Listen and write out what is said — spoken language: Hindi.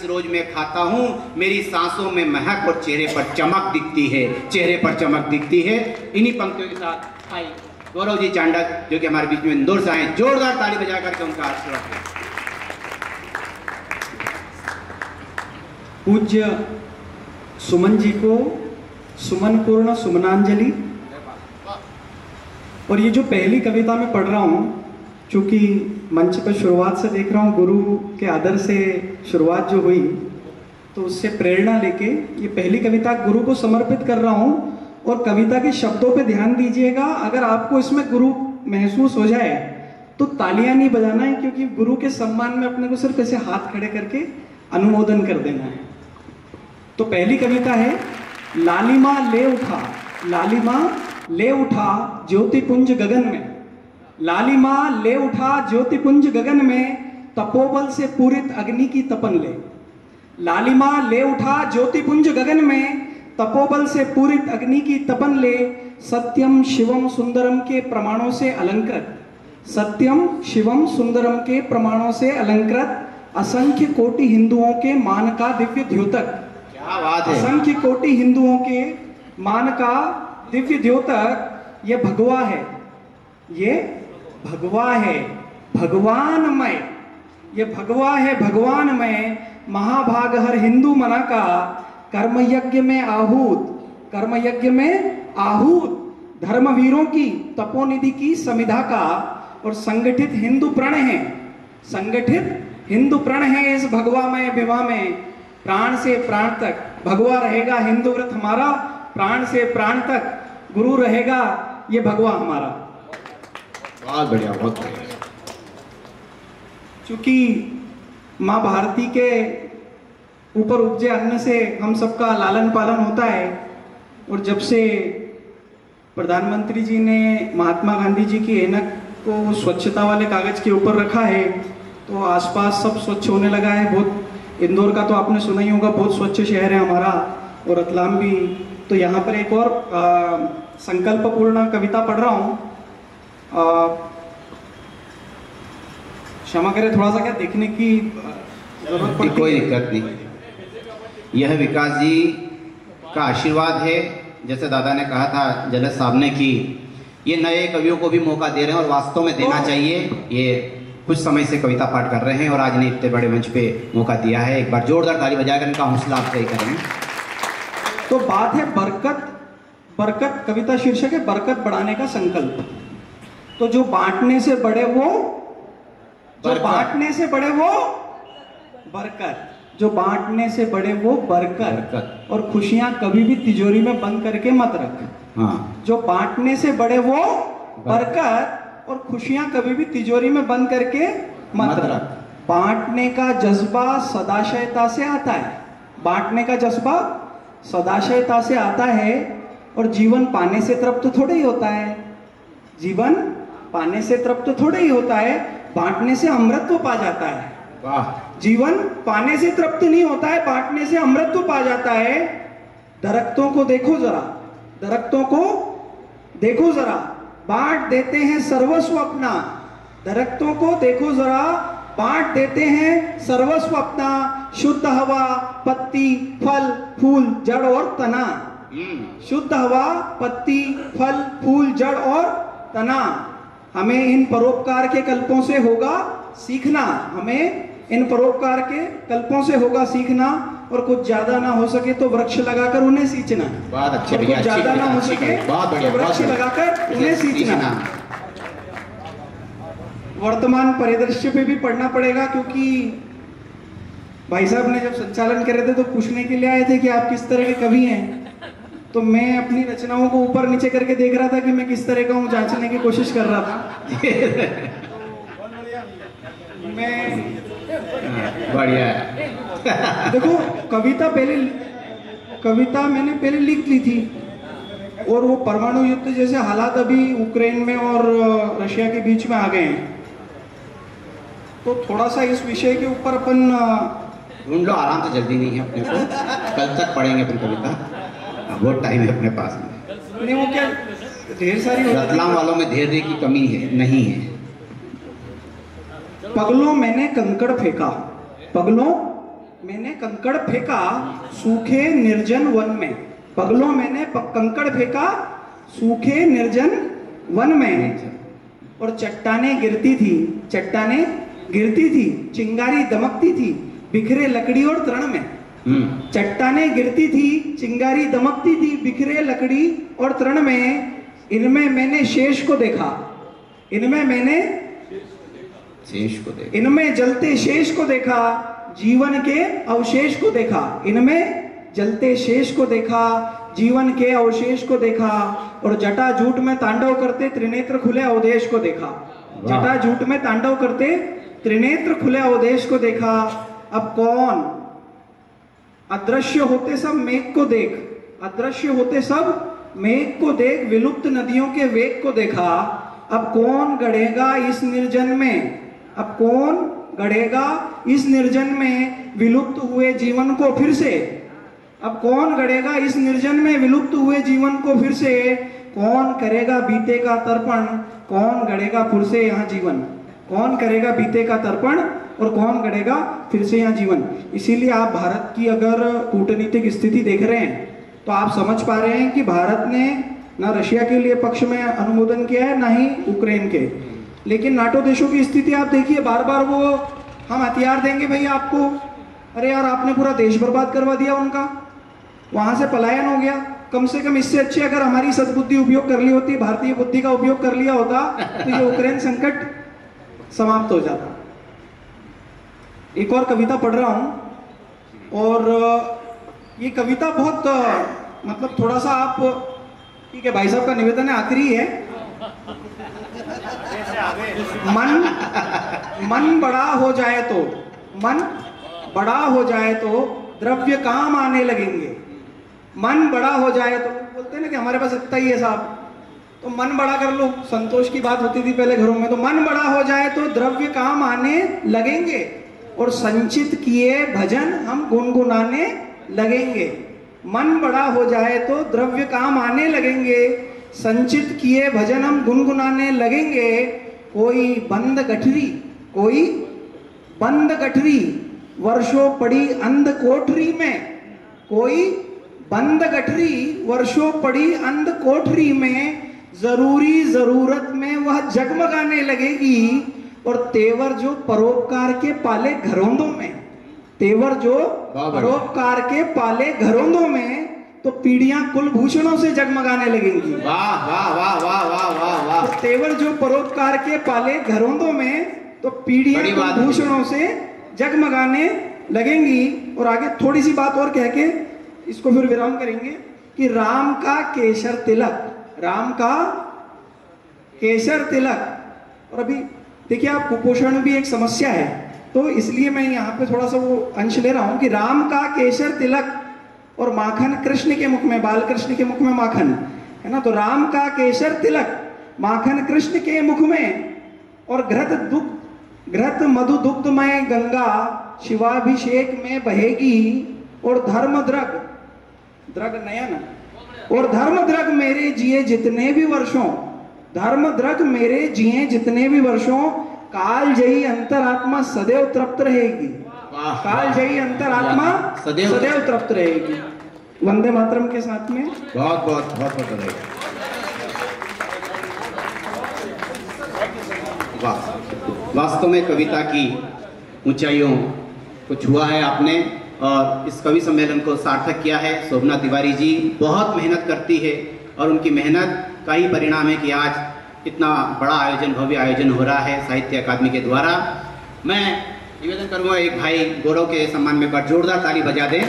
रोज मैं खाता हूँ, मेरी सांसों में महक और चेहरे पर चमक दिखती है, चेहरे पर चमक दिखती है। इन्हीं पंक्तियों के साथ आई गौरव जी चांडक जो कि हमारे बीच में इंदौर से आए, जोरदार ताली बजा करके उनका आशीर्वाद दें। पूज्य सुमन जी को सुमन पूर्ण सुमनांजलि। और ये जो पहली कविता मैं पढ़ रहा हूँ, चूंकि मंच पर शुरुआत से देख रहा हूँ, गुरु के आदर से शुरुआत जो हुई, तो उससे प्रेरणा लेके ये पहली कविता गुरु को समर्पित कर रहा हूँ। और कविता के शब्दों पे ध्यान दीजिएगा, अगर आपको इसमें गुरु महसूस हो जाए तो तालियां नहीं बजाना है, क्योंकि गुरु के सम्मान में अपने को सिर्फ ऐसे हाथ खड़े करके अनुमोदन कर देना है। तो पहली कविता है, लालिमा ले उठा, लालिमा ले उठा ज्योतिपुंज गगन में, लालिमा ले उठा ज्योतिपुंज गगन में, तपोबल से पूरित अग्नि की तपन ले। लालिमा ले उठा ज्योतिपुंज गगन में, तपोबल से पूरित अग्नि की तपन ले। सत्यम शिवम सुंदरम के प्रमाणों से अलंकृत, सत्यम शिवम सुंदरम के प्रमाणों से अलंकृत, असंख्य कोटि हिंदुओं के मान का दिव्य द्योतक। क्या बात है। असंख्य कोटि हिंदुओं के मान का दिव्य द्योतक, ये भगवा है, ये भगवा है भगवानमय, ये भगवा है भगवानमय, महाभाग हर हिंदू मना का, कर्मयज्ञ में आहूत, कर्मयज्ञ में आहूत, धर्मवीरों की तपोनिधि की समिधा का। और संगठित हिंदू प्रण है, संगठित हिंदू प्रण है इस भगवामय विवाह में, प्राण से प्राण तक भगवा रहेगा हिंदू व्रत हमारा, प्राण से प्राण तक गुरु रहेगा ये भगवा हमारा। बहुत बढ़िया, बहुत बढ़िया। चूंकि माँ भारती के ऊपर उपजे अन्न से हम सबका लालन पालन होता है, और जब से प्रधानमंत्री जी ने महात्मा गांधी जी की ऐनक को स्वच्छता वाले कागज के ऊपर रखा है, तो आसपास सब स्वच्छ होने लगा है। बहुत, इंदौर का तो आपने सुना ही होगा, बहुत स्वच्छ शहर है हमारा, और रतलाम भी। तो यहाँ पर एक और संकल्पपूर्ण कविता पढ़ रहा हूँ। क्षमा करें, थोड़ा सा क्या देखने की जरूरत पड़ती है। कोई दिक्कत नहीं, यह विकास जी का आशीर्वाद है। जैसे दादा ने कहा था जलज साहब ने कि ये नए कवियों को भी मौका दे रहे हैं, और वास्तव में देना चाहिए। ये कुछ समय से कविता पाठ कर रहे हैं और आज ने इतने बड़े मंच पे मौका दिया है। एक बार जोरदार ताली बजाकर इनका हौसला अफजाई करें। तो बात है बरकत, बरकत कविता शीर्षक है बरकत बढ़ाने का संकल्प। तो जो बांटने से बड़े वो, जो बांटने से बड़े वो बरकत, जो बांटने से बड़े वो बरकत। और खुशियां कभी भी तिजोरी में बंद करके मत रख। हाँ। जो बांटने से बड़े वो बरकत, और खुशियां कभी भी तिजोरी में बंद करके मत रख। बांटने का जज्बा सदाशयता से आता है, बांटने का जज्बा सदाशयता से आता है। और जीवन पाने से तृप्त थोड़े ही होता है, जीवन पाने से तृप्त थोड़े ही होता है, बांटने से अमृतत्व पा जाता है। वाह। जीवन पाने से तृप्त नहीं होता है, बांटने से अमृतत्व पा जाता है। दरख्तों को देखो जरा, दरख्तों को देखो जरा, बांट देते हैं सर्वस्व अपना। दरख्तों को देखो जरा, बांट देते हैं सर्वस्व अपना। शुद्ध हवा, पत्ती, फल, फूल, जड़ और तना। शुद्ध हवा, पत्ती, फल, फूल, जड़ और तना। हमें इन परोपकार के कल्पों से होगा सीखना, हमें इन परोपकार के कल्पों से होगा सीखना। और कुछ ज्यादा ना हो सके तो वृक्ष लगाकर उन्हें सींचना। बहुत अच्छे भैया, कुछ ज्यादा ना हो सके तो वृक्ष लगाकर उन्हें सींचना। वर्तमान परिदृश्य पे भी पढ़ना पड़ेगा, क्योंकि भाई साहब ने जब संचालन कर रहे थे तो पूछने के लिए आए थे कि आप किस तरह के कवि हैं। तो मैं अपनी रचनाओं को ऊपर नीचे करके देख रहा था कि मैं किस तरह का हूँ, जांचने की कोशिश कर रहा था। मैं बढ़िया है। देखो, कविता मैंने पहले लिख ली थी, और वो परमाणु युद्ध जैसे हालात अभी यूक्रेन में और रशिया के बीच में आ गए हैं, तो थोड़ा सा इस विषय के ऊपर अपन ढूंढ लो, आराम से, जल्दी नहीं है अपने को, कल तक पढ़ेंगे अपन कविता, बहुत टाइम है अपने पास में। नहीं, वो क्या ढेर सारी रतलाम वालों में धैर्य की कमी है, नहीं है। पगलों मैंने कंकड़ फेंका, पगलों मैंने कंकड़ फेंका सूखे निर्जन वन में, पगलों मैंने कंकड़ फेंका सूखे निर्जन वन में, और चट्टाने गिरती थी, चिंगारी दमकती थी बिखरे लकड़ी और तृण में। चट्टाने गिरती थी, चिंगारी दमकती थी बिखरे लकड़ी और तृण में, इनमें मैंने शेष को देखा, इनमें जलते शेष को देखा, जीवन के अवशेष को देखा, इनमें जलते शेष को देखा, जीवन के अवशेष को देखा, और जटाजूट में तांडव करते त्रिनेत्र खुले अवदेश को देखा, जटाजूट में तांडव करते त्रिनेत्र खुले अवदेश को देखा। अब कौन अदृश्य होते सब मेघ को देख, अदृश्य होते सब मेघ को देख, विलुप्त नदियों के वेग को देखा। अब कौन गढ़ेगा इस निर्जन में, अब कौन गढ़ेगा इस निर्जन में विलुप्त हुए जीवन को फिर से, अब कौन गढ़ेगा इस निर्जन में विलुप्त हुए जीवन को फिर से, कौन करेगा बीते का तर्पण, कौन गढ़ेगा फिर से यहाँ जीवन, कौन करेगा बीते का तर्पण और कौन गढ़ेगा फिर से यहाँ जीवन। इसीलिए आप भारत की अगर कूटनीतिक स्थिति देख रहे हैं तो आप समझ पा रहे हैं कि भारत ने ना रशिया के लिए पक्ष में अनुमोदन किया है ना ही यूक्रेन के, लेकिन नाटो देशों की स्थिति आप देखिए, बार बार वो हम हथियार देंगे भैया आपको, अरे यार आपने पूरा देश बर्बाद करवा दिया उनका, वहां से पलायन हो गया। कम से कम इससे अच्छे अगर हमारी सद्बुद्धि उपयोग कर ली होती, भारतीय बुद्धि का उपयोग कर लिया होता तो ये यूक्रेन संकट समाप्त हो जाता। एक और कविता पढ़ रहा हूं, और ये कविता बहुत मतलब थोड़ा सा आप, ठीक है भाई साहब का निवेदन है, आखिरी है। मन बड़ा हो जाए तो, मन बड़ा हो जाए तो द्रव्य काम आने लगेंगे, मन बड़ा हो जाए तो, बोलते हैं ना कि हमारे पास इतना ही है साहब, तो मन बड़ा कर लो, संतोष की बात होती थी पहले घरों में, तो मन बड़ा हो जाए तो द्रव्य काम आने लगेंगे, और संचित किए भजन हम गुनगुनाने लगेंगे। मन बड़ा हो जाए तो द्रव्य काम आने लगेंगे, संचित किए भजन हम गुनगुनाने लगेंगे। कोई बंद गठरी वर्षों पड़ी अंध कोठरी में, कोई बंद गठरी वर्षों पड़ी अंध कोठरी में, जरूरी जरूरत में वह जगमगाने लगेगी, और तेवर जो परोपकार के पाले घरोंदों में, तेवर जो परोपकार के पाले घरोंदों में, तो पीढ़ियां कुलभूषणों से जगमगाने लगेंगी। वाह वाह वाह वाह वाह वाह वाह। तो तेवर जो परोपकार के पाले घरोंदों में, तो पीढ़ियां कुलभूषणों से जगमगाने लगेंगी। और आगे थोड़ी सी बात और कह के इसको फिर विराम करेंगे कि राम का केसर तिलक, राम का केसर तिलक। और अभी देखिए आप, कुपोषण भी एक समस्या है, तो इसलिए मैं यहाँ पे थोड़ा सा वो अंश ले रहा हूं कि राम का केसर तिलक और माखन कृष्ण के मुख में, बाल कृष्ण के मुख में माखन है ना, तो राम का केसर तिलक माखन कृष्ण के मुख में, और घृत मधु दुग्धमय गंगा शिवाभिषेक में बहेगी, और धर्म द्रग नयन, और धर्म द्रग मेरे जिए जितने भी वर्षों, धर्म द्रग मेरे जिए जितने भी वर्षों, काल जयी अंतरात्मा सदैव तृप्त रहेगी, काल जयी अंतरात्मा सदैव तृप्त रहेगी। वंदे मातरम के साथ में बहुत बहुत बहुत बहुत वास्तव में कविता की ऊंचाइयों को छुआ है आपने, और इस कवि सम्मेलन को सार्थक किया है। शोभना तिवारी जी बहुत मेहनत करती है, और उनकी मेहनत का ही परिणाम है कि आज इतना बड़ा आयोजन, भव्य आयोजन हो रहा है साहित्य अकादमी के द्वारा। मैं निवेदन करूंगा एक भाई गौरव के सम्मान में एक बार जोरदार ताली बजा दें।